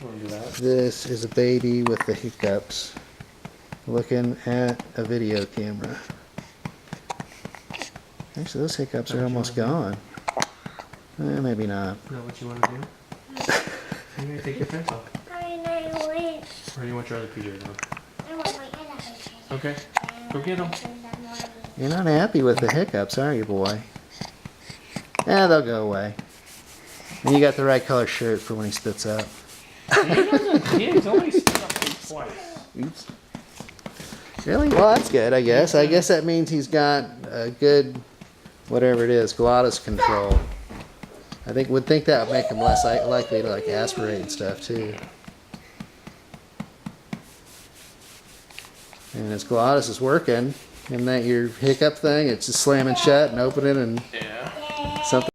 We'll do that. This is a baby with the hiccups looking at a video camera. Actually, those hiccups are almost gone. Maybe not. Is that what you want to do? You're going to take your pants off. Or do you want your other PJs on? I want my other PJs. Okay. Go get them. You're not happy with the hiccups, are you, boy? Yeah, they'll go away. And you got the right color shirt for when he spits up. He's only spit up twice. Oops. Really? Well, that's good, I guess. I guess that means he's got a good, whatever it is, glottis control. I would think that would make him less likely to like aspirate and stuff too. And his glottis is working. And that your hiccup thing, it's just slamming shut and opening and Yeah. something.